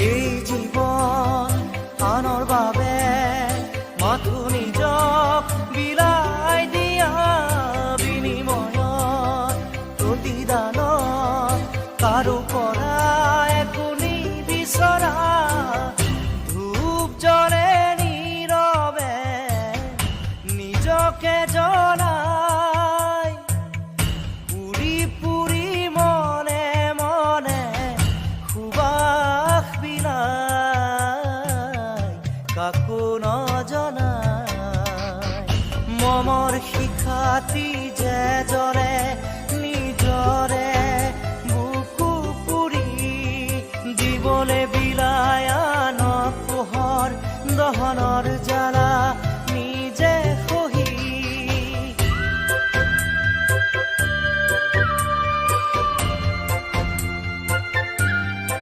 এই জীৱন আনৰ বাবে মাথো নিজক বিলাই দিয়া বিনিময়ত প্ৰতিদানত কাৰো পৰা একো নিবিচৰা ধূপ জ্বলে নীৰৱে নিজকে জ্বলাই পুৰি পুৰি মনে মনে সুবাস বিলাই কাকো নজনাই মমৰ শিখাতি যে জ্বলে নিজৰে বুকু পুৰি দিবলৈ